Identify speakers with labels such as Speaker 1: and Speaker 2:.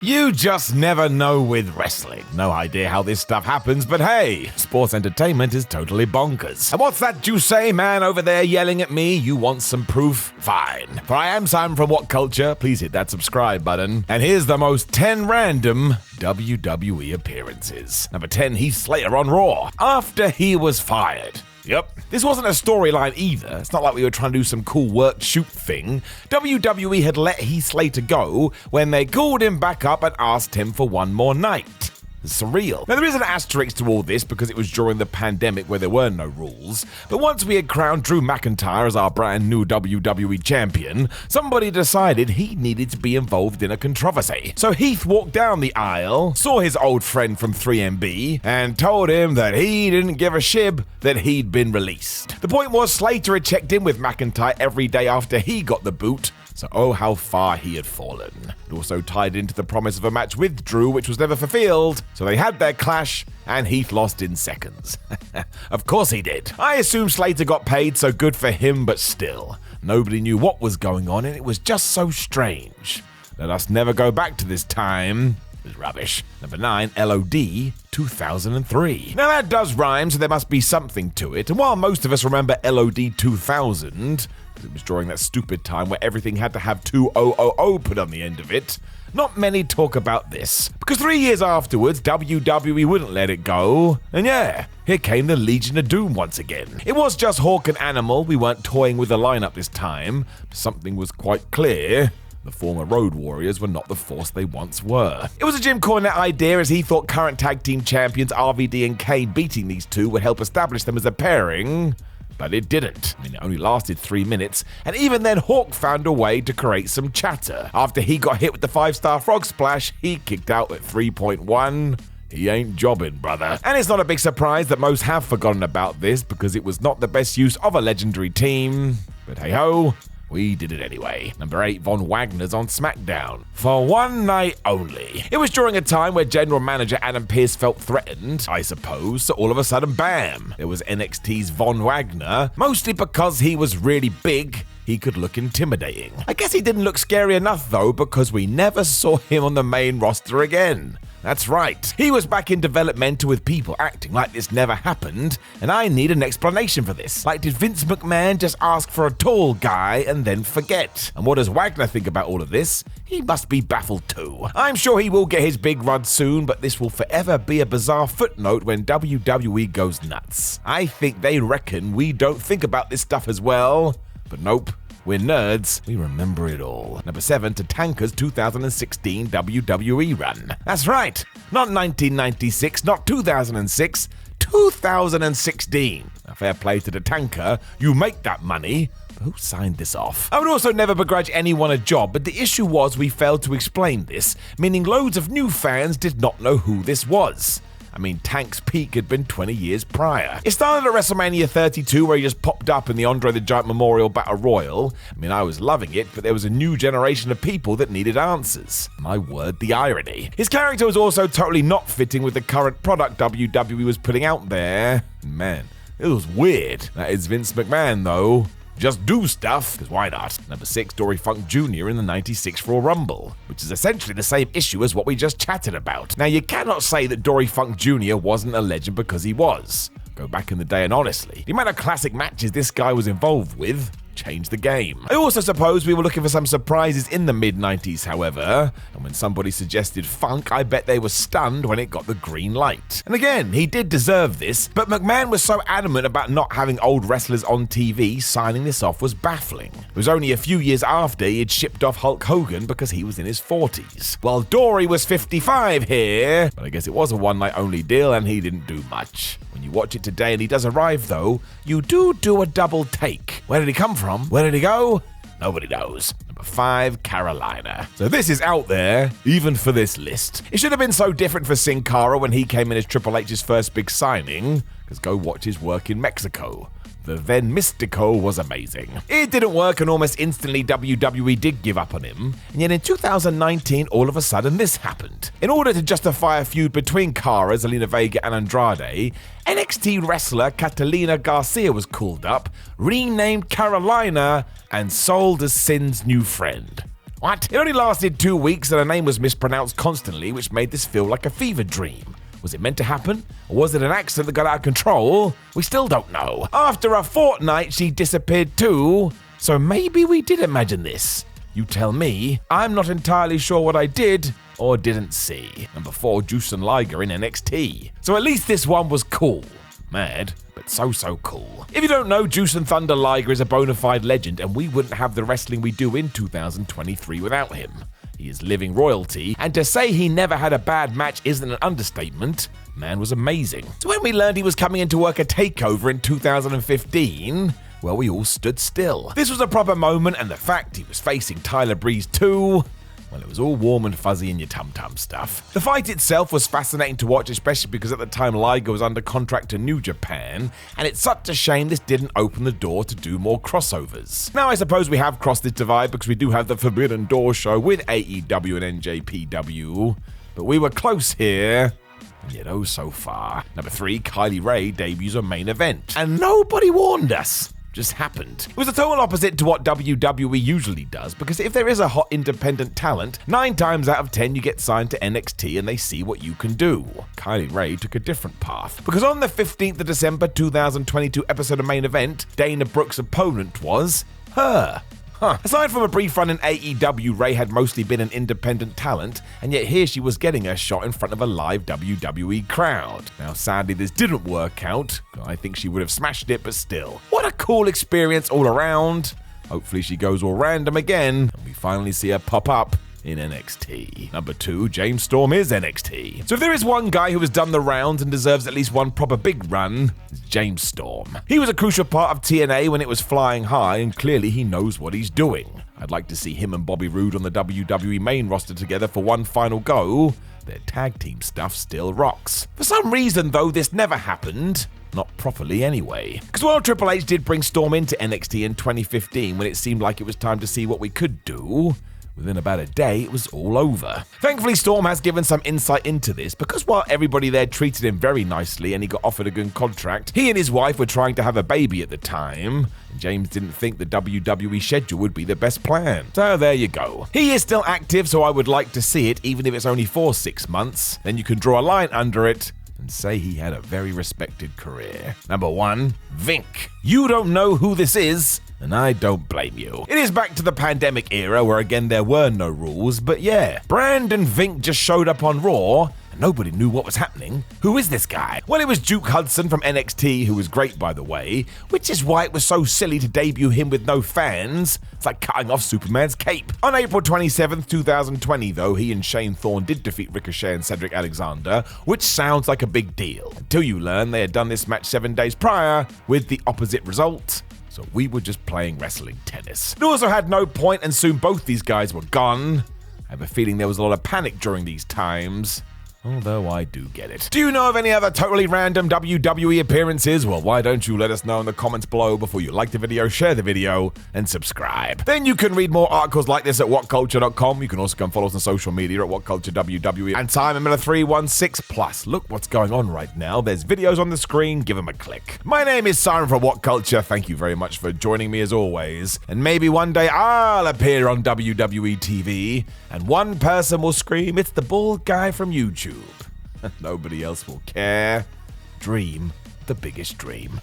Speaker 1: You just never know with wrestling. No idea how this stuff happens, but hey, sports entertainment is totally bonkers. And what's that you say, man, over there yelling at me? You want some proof? Fine. For I am Simon from What Culture. Please hit that subscribe button. And here's the most 10 random WWE appearances. Number 10, Heath Slater on Raw, after he was fired. Yep. This wasn't a storyline either. It's not like we were trying to do some cool work shoot thing. WWE had let Heath Slater go when they called him back up and asked him for one more night. It's surreal. Now, there is an asterisk to all this because it was during the pandemic where there were no rules. But once we had crowned Drew McIntyre as our brand new WWE champion, somebody decided he needed to be involved in a controversy. So Heath walked down the aisle, saw his old friend from 3MB, and told him that he didn't give a shib that he'd been released. The point was, Slater had checked in with McIntyre every day after he got the boot, so oh how far he had fallen. It also tied into the promise of a match with Drew, which was never fulfilled, so they had their clash, and Heath lost in seconds. Of course he did. I assume Slater got paid, so good for him, but still. Nobody knew what was going on, and it was just so strange. Let us never go back to this time. It was rubbish. Number 9, LOD 2003. Now that does rhyme, so there must be something to it, and while most of us remember LOD 2000, it was during that stupid time where everything had to have 2000 put on the end of it, not many talk about this. Because 3 years afterwards, WWE wouldn't let it go. And yeah, here came the Legion of Doom once again. It was just Hawk and Animal. We weren't toying with the lineup this time. Something was quite clear. The former Road Warriors were not the force they once were. It was a Jim Cornette idea, as he thought current tag team champions RVD and Kane beating these two would help establish them as a pairing. But it didn't. I mean, it only lasted 3 minutes, and even then Hawk found a way to create some chatter. After he got hit with the 5-star frog splash, he kicked out at 3.1. He ain't jobbing, brother. And it's not a big surprise that most have forgotten about this, because it was not the best use of a legendary team. But hey ho, we did it anyway. Number 8, Von Wagner's on SmackDown. For one night only. It was during a time where General Manager Adam Pearce felt threatened, I suppose, so all of a sudden, bam! There was NXT's Von Wagner, mostly because he was really big. He could look intimidating. I guess he didn't look scary enough though, because we never saw him on the main roster again. That's right. He was back in developmental with people acting like this never happened, and I need an explanation for this. Like, did Vince McMahon just ask for a tall guy and then forget? And what does Wagner think about all of this? He must be baffled too. I'm sure he will get his big run soon, but this will forever be a bizarre footnote when WWE goes nuts. I think they reckon we don't think about this stuff as well, but nope. We're nerds, we remember it all. Number 7, Tatanka's 2016 WWE run. That's right, not 1996, not 2006, 2016. Now, fair play to Tatanka, you make that money. But who signed this off? I would also never begrudge anyone a job, but the issue was we failed to explain this, meaning loads of new fans did not know who this was. I mean, Tank's peak had been 20 years prior. It started at WrestleMania 32, where he just popped up in the Andre the Giant Memorial Battle Royal. I mean, I was loving it, but there was a new generation of people that needed answers. My word, the irony. His character was also totally not fitting with the current product WWE was putting out there. Man, it was weird. That is Vince McMahon, though. Just do stuff, because why not? Number 6, Dory Funk Jr. in the 96 Raw Rumble, which is essentially the same issue as what we just chatted about. Now, you cannot say that Dory Funk Jr. wasn't a legend because he was. Go back in the day and honestly, the amount of classic matches this guy was involved with changed the game. I also suppose we were looking for some surprises in the mid-90s, however, and when somebody suggested Funk, I bet they were stunned when it got the green light. And again, he did deserve this, but McMahon was so adamant about not having old wrestlers on TV, signing this off was baffling. It was only a few years after he had shipped off Hulk Hogan because he was in his 40s. Well, Dory was 55 here, but I guess it was a one-night only deal and he didn't do much. When you watch it today and he does arrive though, you do a double take. Where did he come from? Where did he go? Nobody knows. Number 5, Carolina. So this is out there, even for this list. It should have been so different for Sin Cara when he came in as Triple H's first big signing, because go watch his work in Mexico. The then Mystico was amazing. It didn't work and almost instantly WWE did give up on him, and yet in 2019 all of a sudden this happened. In order to justify a feud between Cara, Zelina Vega and Andrade, NXT wrestler Catalina Garcia was called up, renamed Carolina, and sold as Sin's new friend. What? It only lasted 2 weeks and her name was mispronounced constantly, which made this feel like a fever dream. Was it meant to happen? Or was it an accident that got out of control? We still don't know. After a fortnight, she disappeared too. So maybe we did imagine this. You tell me. I'm not entirely sure what I did or didn't see. Number 4, JUSHIN LIGER in NXT. So at least this one was cool. Mad, but so cool. If you don't know, JUSHIN Thunder Liger is a bona fide legend, and we wouldn't have the wrestling we do in 2023 without him. He is living royalty, and to say he never had a bad match isn't an understatement. Man was amazing. So when we learned he was coming in to work a takeover in 2015, well, we all stood still. This was a proper moment, and the fact he was facing Tyler Breeze too, well, it was all warm and fuzzy in your tum-tum stuff. The fight itself was fascinating to watch, especially because at the time Liger was under contract to New Japan, and it's such a shame this didn't open the door to do more crossovers. Now I suppose we have crossed this divide because we do have the Forbidden Door show with AEW and NJPW, but we were close here. And yet oh so far. Number 3, Kylie Ray debuts on Main Event. And nobody warned us. Just happened. It was a total opposite to what WWE usually does, because if there is a hot independent talent, 9 times out of 10 you get signed to NXT and they see what you can do. Kylie Ray took a different path, because on the 15th of December 2022 episode of Main Event, Dana Brooke's opponent was her. Aside from a brief run in AEW, Ray had mostly been an independent talent, and yet here she was getting her shot in front of a live WWE crowd. Now sadly this didn't work out. I think she would have smashed it, but still. What a cool experience all around. Hopefully she goes all random again, and we finally see her pop up in NXT. Number 2, James Storm is NXT. So if there is one guy who has done the rounds and deserves at least one proper big run, it's James Storm. He was a crucial part of TNA when it was flying high, and clearly he knows what he's doing. I'd like to see him and Bobby Roode on the WWE main roster together for one final go. Their tag team stuff still rocks. For some reason though, this never happened. Not properly anyway. Because while Triple H did bring Storm into NXT in 2015 when it seemed like it was time to see what we could do, within about a day, it was all over. Thankfully, Storm has given some insight into this, because while everybody there treated him very nicely and he got offered a good contract, he and his wife were trying to have a baby at the time, and James didn't think the WWE schedule would be the best plan. So there you go. He is still active, so I would like to see it, even if it's only for 6 months. Then you can draw a line under it and say he had a very respected career. Number 1, Vink. You don't know who this is, and I don't blame you. It is back to the pandemic era where again there were no rules, but yeah, Brandon Vink just showed up on Raw and nobody knew what was happening. Who is this guy? Well, it was Duke Hudson from NXT, who was great by the way, which is why it was so silly to debut him with no fans. It's like cutting off Superman's cape. On April 27th, 2020 though, he and Shane Thorne did defeat Ricochet and Cedric Alexander, which sounds like a big deal, until you learn they had done this match 7 days prior with the opposite result. So we were just playing wrestling tennis. It also had no point, and soon both these guys were gone. I have a feeling there was a lot of panic during these times, although I do get it. Do you know of any other totally random WWE appearances? Well, why don't you let us know in the comments below before you like the video, share the video, and subscribe. Then you can read more articles like this at whatculture.com. You can also come follow us on social media at whatculturewwe and Time Miller 316. Plus, look what's going on right now. There's videos on the screen. Give them a click. My name is Siren from What Culture. Thank you very much for joining me as always. And maybe one day I'll appear on WWE TV, and one person will scream, "It's the bald guy from YouTube." Nobody else will care. Dream the biggest dream.